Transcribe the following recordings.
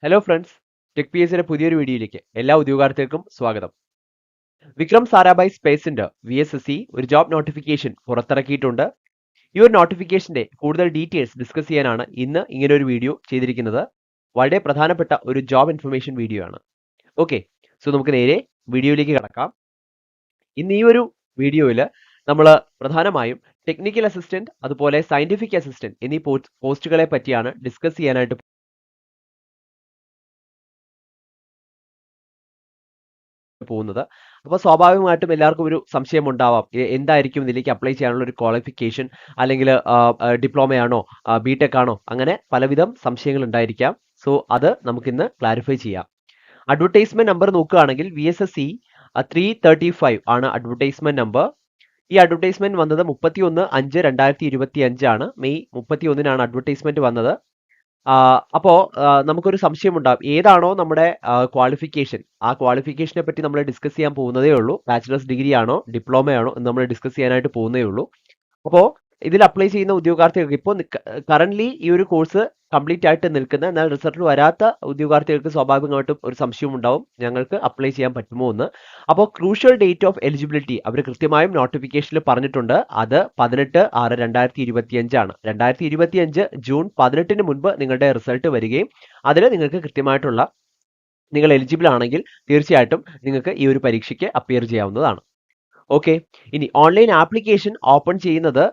Hello friends, tech P എസിന്റെ പുതിയൊരു വീഡിയോയിലേക്ക് എല്ലാ ഉദ്യോഗാർത്ഥികൾക്കും സ്വാഗതം. Vikram Sarabhai space centre VSSC ഒരു ജോബ് നോട്ടിഫിക്കേഷൻ പുറത്തിറക്കിയിട്ടുണ്ട്. ഈ ഒരു നോട്ടിഫിക്കേഷന്റെ കൂടുതൽ ഡീറ്റെയിൽസ് ഡിസ്കസ് ചെയ്യാനാണ് ഇന്ന് ഇങ്ങനെ ഒരു വീഡിയോ ചെയ്തിരിക്കുന്നത്. വളരെ പ്രധാനപ്പെട്ട ഒരു ജോബ് ഇൻഫർമേഷൻ വീഡിയോ ആണ്. ഓക്കെ, സോ നമുക്ക് നേരെ വീഡിയോയിലേക്ക് കടക്കാം. ഇന്ന് ഈ ഒരു വീഡിയോയിൽ നമ്മൾ പ്രധാനമായും ടെക്നിക്കൽ അസിസ്റ്റന്റ് അതുപോലെ സയന്റിഫിക് അസിസ്റ്റന്റ് എന്നീ പോസ്റ്റുകളെ പറ്റിയാണ് ഡിസ്കസ് ചെയ്യാനായിട്ട് പോകുന്നത്. അപ്പോൾ സ്വാഭാവികമായിട്ടും എല്ലാവർക്കും ഒരു സംശയം ഉണ്ടാവാം, എന്തായിരിക്കും ഇതിലേക്ക് അപ്ലൈ ചെയ്യാനുള്ള ഒരു ക്വാളിഫിക്കേഷൻ, അല്ലെങ്കിൽ ഡിപ്ലോമയാണോ, ബിടെക് ആണോ, അങ്ങനെ പലവിധം സംശയങ്ങൾ ഉണ്ടായിരിക്കാം. സോ അത് നമുക്കിന്ന് ക്ലാരിഫൈ ചെയ്യാം. അഡ്വർടൈസ്മെന്റ് നമ്പർ നോക്കുകയാണെങ്കിൽ VSSC 335 ആണ് അഡ്വർടൈസ്മെന്റ് നമ്പർ. ഈ അഡ്വർടൈസ്മെന്റ് വന്നത് 31/5/2025 ആണ്. മെയ് 31-നാണ് അഡ്വർടൈസ്മെന്റ് വന്നത്. അപ്പോ നമുക്കൊരു സംശയം ഉണ്ടാകും, ഏതാണോ നമ്മുടെ ക്വാളിഫിക്കേഷൻ, ആ ക്വാളിഫിക്കേഷനെ പറ്റി നമ്മൾ ഡിസ്കസ് ചെയ്യാൻ പോകുന്നതേ ഉള്ളൂ. ബാച്ചിലേഴ്സ് ഡിഗ്രി ആണോ ഡിപ്ലോമയാണോ എന്ന് നമ്മൾ ഡിസ്കസ് ചെയ്യാനായിട്ട് പോകുന്നേ ഉള്ളൂ. അപ്പോൾ ഇതിൽ അപ്ലൈ ചെയ്യുന്ന ഉദ്യോഗാർത്ഥികൾക്ക് ഇപ്പോൾ കറന്റ് ഈ ഒരു കോഴ്സ് കംപ്ലീറ്റ് ആയിട്ട് നിൽക്കുന്ന എന്നാൽ റിസൾട്ട് വരാത്ത ഉദ്യോഗാർത്ഥികൾക്ക് സ്വാഭാവികമായിട്ടും ഒരു സംശയം ഉണ്ടാവും, ഞങ്ങൾക്ക് അപ്ലൈ ചെയ്യാൻ പറ്റുമോ എന്ന്. അപ്പോൾ ക്രൂഷ്യൽ ഡേറ്റ് ഓഫ് എലിജിബിലിറ്റി അവർ കൃത്യമായും നോട്ടിഫിക്കേഷനിൽ പറഞ്ഞിട്ടുണ്ട്. അത് 18/6/2025 ആണ്. 2025 ജൂൺ 18-ന് മുൻപ് നിങ്ങളുടെ റിസൾട്ട് വരികയും അതിൽ നിങ്ങൾക്ക് കൃത്യമായിട്ടുള്ള നിങ്ങൾ എലിജിബിൾ ആണെങ്കിൽ തീർച്ചയായിട്ടും നിങ്ങൾക്ക് ഈ ഒരു പരീക്ഷയ്ക്ക് അപ്പിയർ ചെയ്യാവുന്നതാണ്. ഓക്കെ, ഇനി ഓൺലൈൻ ആപ്ലിക്കേഷൻ ഓപ്പൺ ചെയ്യുന്നത്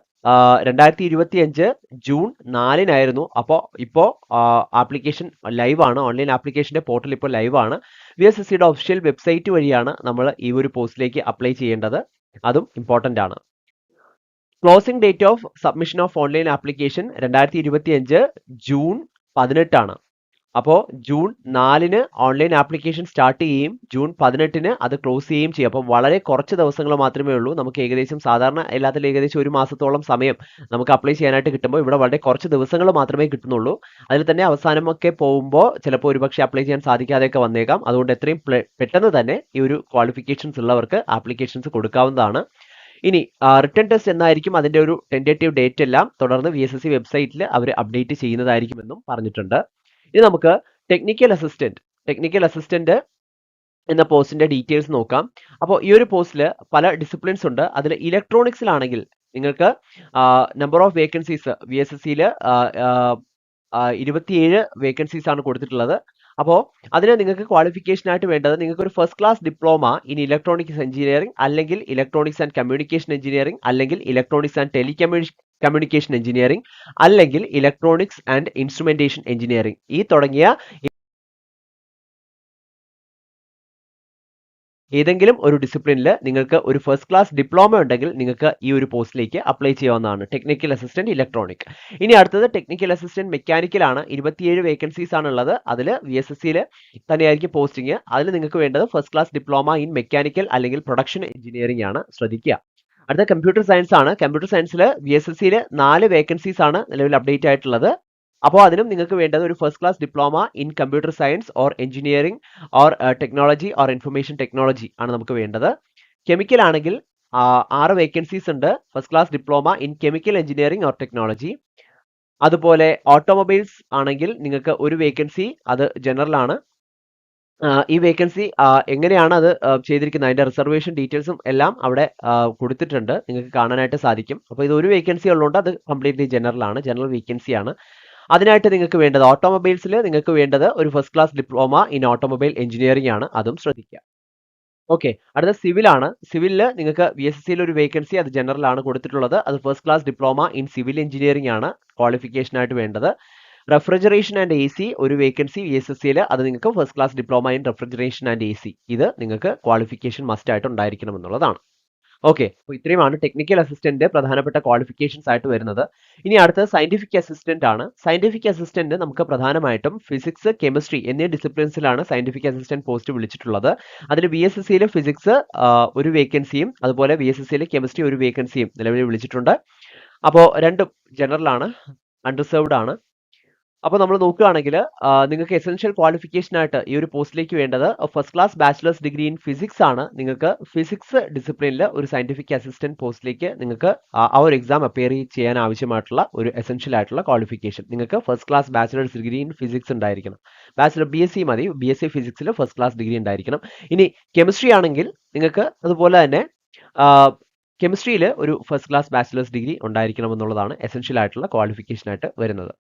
2025 ജൂൺ 4-നായിരുന്നു. ഇപ്പോൾ ആപ്ലിക്കേഷൻ ലൈവ് ആണ്. ഓൺലൈൻ ആപ്ലിക്കേഷന്റെ പോർട്ടൽ ഇപ്പോൾ ലൈവ് ആണ്. VSSCയുടെ ഒഫീഷ്യൽ വെബ്സൈറ്റ് വഴിയാണ് നമ്മൾ ഈ ഒരു പോസ്റ്റിലേക്ക് അപ്ലൈ ചെയ്യേണ്ടത്. അതും ഇമ്പോർട്ടന്റ് ആണ്. Closing date of submission of online application 2025 June 18 ആണ്. അപ്പോൾ ജൂൺ 4-ന് ഓൺലൈൻ ആപ്ലിക്കേഷൻ സ്റ്റാർട്ട് ചെയ്യുകയും ജൂൺ 18-ന് അത് ക്ലോസ് ചെയ്യുകയും ചെയ്യും. അപ്പോൾ വളരെ കുറച്ച് ദിവസങ്ങൾ മാത്രമേ ഉള്ളൂ. നമുക്ക് ഏകദേശം സാധാരണ എല്ലാത്തിലും ഏകദേശം ഒരു മാസത്തോളം സമയം നമുക്ക് അപ്ലൈ ചെയ്യാനായിട്ട് കിട്ടുമ്പോൾ ഇവിടെ വളരെ കുറച്ച് ദിവസങ്ങൾ മാത്രമേ കിട്ടുന്നുള്ളൂ. അതിൽ തന്നെ അവസാനമൊക്കെ പോകുമ്പോൾ ചിലപ്പോൾ ഒരുപക്ഷെ അപ്ലൈ ചെയ്യാൻ സാധിക്കാതെയൊക്കെ വന്നേക്കാം. അതുകൊണ്ട് എത്രയും പെട്ടെന്ന് തന്നെ ഈ ഒരു ക്വാളിഫിക്കേഷൻസ് ഉള്ളവർക്ക് ആപ്ലിക്കേഷൻസ് കൊടുക്കാവുന്നതാണ്. ഇനി റിട്ടൺ ടെസ്റ്റ് എന്നായിരിക്കും അതിന്റെ ഒരു ടെന്റേറ്റീവ് ഡേറ്റ് എല്ലാം തുടർന്ന് VSSC വെബ്സൈറ്റിൽ അവർ അപ്ഡേറ്റ് ചെയ്യുന്നതായിരിക്കുമെന്നും പറഞ്ഞിട്ടുണ്ട്. ഇനി നമുക്ക് ടെക്നിക്കൽ അസിസ്റ്റന്റ് എന്ന പോസ്റ്റിന്റെ ഡീറ്റെയിൽസ് നോക്കാം. അപ്പോൾ ഈ ഒരു പോസ്റ്റിൽ പല ഡിസിപ്ലിൻസ് ഉണ്ട്. അതിൽ ഇലക്ട്രോണിക്സിലാണെങ്കിൽ നിങ്ങൾക്ക് നമ്പർ ഓഫ് വേക്കൻസീസ് VSSCയിൽ 27 വേക്കൻസീസ് ആണ് കൊടുത്തിട്ടുള്ളത്. അപ്പോൾ അതിന് നിങ്ങൾക്ക് ക്വാളിഫിക്കേഷൻ ആയിട്ട് വേണ്ടത് നിങ്ങൾക്ക് ഒരു first class diploma in electronics engineering, അല്ലെങ്കിൽ ഇലക്ട്രോണിക്സ് ആൻഡ് കമ്മ്യൂണിക്കേഷൻ എഞ്ചിനീയറിംഗ്, അല്ലെങ്കിൽ ഇലക്ട്രോണിക്സ് ആൻഡ് കമ്മ്യൂണിക്കേഷൻ എഞ്ചിനീയറിംഗ്, അല്ലെങ്കിൽ ഇലക്ട്രോണിക്സ് ആൻഡ് ഇൻസ്ട്രുമെന്റേഷൻ എഞ്ചിനീയറിംഗ്, ഈ തുടങ്ങിയ ഏതെങ്കിലും ഒരു ഡിസിപ്ലിനിൽ നിങ്ങൾക്ക് ഒരു ഫസ്റ്റ് ക്ലാസ് ഡിപ്ലോമ ഉണ്ടെങ്കിൽ നിങ്ങൾക്ക് ഈ ഒരു പോസ്റ്റിലേക്ക് അപ്ലൈ ചെയ്യാവുന്നതാണ്. Technical assistant electronic. ഇനി അടുത്തത് ടെക്നിക്കൽ അസിസ്റ്റന്റ് മെക്കാനിക്കൽ ആണ്. 27 വേക്കൻസീസ് ആണ് ഉള്ളത്. അതിൽ VSSCയിൽ തന്നെയായിരിക്കും പോസ്റ്റിംഗ്. അതിൽ നിങ്ങൾക്ക് വേണ്ടത് first class diploma in mechanical അല്ലെങ്കിൽ പ്രൊഡക്ഷൻ എഞ്ചിനീയറിംഗ് ആണ്. ശ്രദ്ധിക്കുക. അടുത്ത കമ്പ്യൂട്ടർ സയൻസ് ആണ്. കമ്പ്യൂട്ടർ സയൻസിൽ VSSCയിൽ 4 വേക്കൻസീസ് ആണ് നിലവിൽ അപ്ഡേറ്റ് ആയിട്ടുള്ളത്. അപ്പോൾ അതിനും നിങ്ങൾക്ക് വേണ്ടത് ഒരു first class diploma in computer science or engineering or technology or information technology ആണ് നമുക്ക് വേണ്ടത്. കെമിക്കൽ ആണെങ്കിൽ 6 വേക്കൻസീസ് ഉണ്ട്. First class diploma in chemical engineering or technology. അതുപോലെ ഓട്ടോമൊബൈൽസ് ആണെങ്കിൽ നിങ്ങൾക്ക് ഒരു വേക്കൻസി, അത് ജനറൽ ആണ്. ഈ വേക്കൻസി എങ്ങനെയാണ് അത് ചെയ്തിരിക്കുന്നത്, അതിന്റെ റിസർവേഷൻ ഡീറ്റെയിൽസും എല്ലാം അവിടെ കൊടുത്തിട്ടുണ്ട്, നിങ്ങൾക്ക് കാണാനായിട്ട് സാധിക്കും. അപ്പോൾ ഇത് ഒരു വേക്കൻസി ഉള്ളതുകൊണ്ട് അത് കംപ്ലീറ്റ്ലി ജനറൽ ആണ്, ജനറൽ വേക്കൻസി ആണ്. അതിനായിട്ട് നിങ്ങൾക്ക് വേണ്ടത് ഓട്ടോമൊബൈൽസിൽ നിങ്ങൾക്ക് വേണ്ടത് ഒരു first class diploma in automobile engineering ആണ്. അതും ശ്രദ്ധിക്കുക. ഓക്കെ, അടുത്ത സിവിൽ ആണ്. സിവിലിൽ നിങ്ങൾക്ക് VSSCയിൽ ഒരു വേക്കൻസി, അത് ജനറൽ ആണ് കൊടുത്തിട്ടുള്ളത്. അത് first class diploma in civil engineering ആണ് ക്വാളിഫിക്കേഷൻ ആയിട്ട് വേണ്ടത്. റെഫ്രിജറേഷൻ ആൻഡ് AC ഒരു വേക്കൻസി VSSCയിൽ, അത് നിങ്ങൾക്ക് first class diploma in refrigeration and AC, ഇത് നിങ്ങൾക്ക് ക്വാളിഫിക്കേഷൻ മസ്റ്റ് ആയിട്ട് ഉണ്ടായിരിക്കണം എന്നുള്ളതാണ്. ഓക്കെ, അപ്പോൾ ഇത്രയുമാണ് ടെക്നിക്കൽ അസിസ്റ്റന്റ് പ്രധാനപ്പെട്ട ക്വാളിഫിക്കേഷൻസ് ആയിട്ട് വരുന്നത്. ഇനി അടുത്തത് സയന്റിഫിക് അസിസ്റ്റന്റ് ആണ്. സയന്റിഫിക് അസിസ്റ്റന്റ് നമുക്ക് പ്രധാനമായിട്ടും ഫിസിക്സ്, കെമിസ്ട്രി എന്നീ ഡിസിപ്ലിൻസിലാണ് സയന്റിഫിക് അസിസ്റ്റന്റ് പോസ്റ്റ് വിളിച്ചിട്ടുള്ളത്. അതിൽ VSSCയിൽ ഫിസിക്സ് ഒരു വേക്കൻസിയും അതുപോലെ VSSCയിൽ കെമിസ്ട്രി ഒരു വേക്കൻസിയും നിലവിൽ വിളിച്ചിട്ടുണ്ട്. അപ്പോൾ രണ്ടും ജനറൽ ആണ്, അൺറിസർവ്ഡ് ആണ്. അപ്പോൾ നമ്മൾ നോക്കുകയാണെങ്കിൽ നിങ്ങൾക്ക് എസെൻഷ്യൽ ക്വാളിഫിക്കേഷൻ ആയിട്ട് ഈ ഒരു പോസ്റ്റിലേക്ക് വേണ്ടത് first class bachelor's degree in physics ആണ്. നിങ്ങൾക്ക് ഫിസിക്സ് ഡിസിപ്ലിനിൽ ഒരു സയന്റിഫിക് അസിസ്റ്റന്റ് പോസ്റ്റിലേക്ക് നിങ്ങൾക്ക് ആ ഒരു എക്സാം അപ്പിയർ ചെയ്യാൻ ആവശ്യമായിട്ടുള്ള ഒരു എസെൻഷ്യൽ ആയിട്ടുള്ള ക്വാളിഫിക്കേഷൻ നിങ്ങൾക്ക് first class bachelor's degree in physics ഉണ്ടായിരിക്കണം. ബാച്ചിലർ BSc മതി, BSc ഫിസിക്സിൽ ഫസ്റ്റ് ക്ലാസ് ഡിഗ്രി ഉണ്ടായിരിക്കണം. ഇനി കെമിസ്ട്രി ആണെങ്കിൽ നിങ്ങൾക്ക് അതുപോലെ തന്നെ കെമിസ്ട്രിയിൽ ഒരു ഫസ്റ്റ് ക്ലാസ് ബാച്ചിലേഴ്സ് ഡിഗ്രി ഉണ്ടായിരിക്കണം എന്നുള്ളതാണ് എസെൻഷ്യൽ ആയിട്ടുള്ള ക്വാളിഫിക്കേഷൻ ആയിട്ട് വരുന്നത്.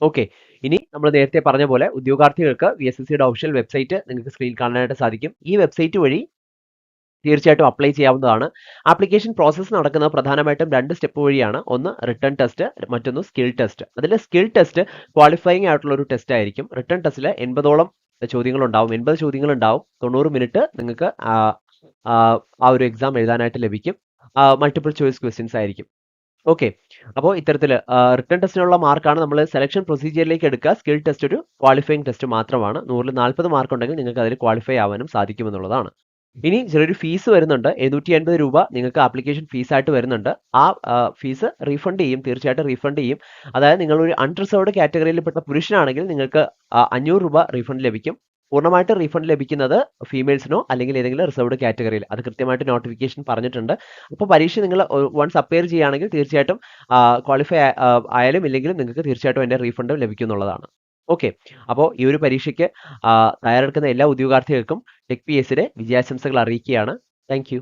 ഓക്കെ, ഇനി നമ്മൾ നേരത്തെ പറഞ്ഞ പോലെ ഉദ്യോഗാർത്ഥികൾക്ക് VSSCയുടെ ഒഫീഷ്യൽ വെബ്സൈറ്റ് നിങ്ങൾക്ക് സ്ക്രീൻ കാണാനായിട്ട് സാധിക്കും. ഈ വെബ്സൈറ്റ് വഴി തീർച്ചയായിട്ടും അപ്ലൈ ചെയ്യാവുന്നതാണ്. ആപ്ലിക്കേഷൻ പ്രോസസ്സ് നടക്കുന്നത് പ്രധാനമായിട്ടും 2 സ്റ്റെപ്പ് വഴിയാണ്. ഒന്ന് റിട്ടൺ ടെസ്റ്റ്, മറ്റൊന്ന് സ്കിൽ ടെസ്റ്റ്. അതിൽ സ്കിൽ ടെസ്റ്റ് ക്വാളിഫയിങ് ആയിട്ടുള്ള ഒരു ടെസ്റ്റ് ആയിരിക്കും. റിട്ടൺ ടെസ്റ്റിൽ 80ഓളം ചോദ്യങ്ങൾ ഉണ്ടാവും, 80 ചോദ്യങ്ങൾ ഉണ്ടാവും. 90 മിനിറ്റ് നിങ്ങൾക്ക് ആ ഒരു എക്സാം എഴുതാനായിട്ട് ലഭിക്കും. മൾട്ടിപ്പിൾ ചോയ്സ് ക്വസ്റ്റ്യൻസ് ആയിരിക്കും. ഓക്കെ, അപ്പോൾ ഇത്തരത്തിൽ റിട്ടൺ ടെസ്റ്റിനുള്ള മാർക്കാണ് നമ്മൾ സെലക്ഷൻ പ്രൊസീജിയറിലേക്ക് എടുക്കുക. സ്കിൽ ടെസ്റ്റ് ഒരു ക്വാളിഫയിങ് ടെസ്റ്റ് മാത്രമാണ്. 100ൽ 40 മാർക്ക് ഉണ്ടെങ്കിൽ നിങ്ങൾക്ക് അതിൽ ക്വാളിഫൈ ആവാനും സാധിക്കുമെന്നുള്ളതാണ്. ഇനി ചെറിയൊരു ഫീസ് വരുന്നുണ്ട്. 750 രൂപ നിങ്ങൾക്ക് ആപ്ലിക്കേഷൻ ഫീസായിട്ട് വരുന്നുണ്ട്. ആ ഫീസ് റീഫണ്ട് ചെയ്യും, തീർച്ചയായിട്ടും റീഫണ്ട് ചെയ്യും. അതായത് നിങ്ങൾ ഒരു അൺറിസർവ്ഡ് കാറ്റഗറിയിൽപ്പെട്ട പുരുഷനാണെങ്കിൽ നിങ്ങൾക്ക് 500 രൂപ റീഫണ്ട് ലഭിക്കും. പൂർണ്ണമായിട്ട് റീഫണ്ട് ലഭിക്കുന്നത് ഫീമെയിൽസിനോ അല്ലെങ്കിൽ ഏതെങ്കിലും റിസർവ്ഡ് കാറ്റഗറിയിൽ, അത് കൃത്യമായിട്ട് നോട്ടിഫിക്കേഷൻ പറഞ്ഞിട്ടുണ്ട്. അപ്പോൾ പരീക്ഷ നിങ്ങൾ വൺസ് അപ്പിയർ ചെയ്യുകയാണെങ്കിൽ തീർച്ചയായിട്ടും ക്വാളിഫൈ ആയാലും ഇല്ലെങ്കിലും നിങ്ങൾക്ക് തീർച്ചയായിട്ടും അതിൻ്റെ റീഫണ്ട് ലഭിക്കും എന്നുള്ളതാണ്. ഓക്കെ, അപ്പോൾ ഈ ഒരു പരീക്ഷയ്ക്ക് തയ്യാറെടുക്കുന്ന എല്ലാ ഉദ്യോഗാർത്ഥികൾക്കും ടെക് PSCയുടെ വിജയാശംസകൾ അറിയിക്കുകയാണ്. Thank you.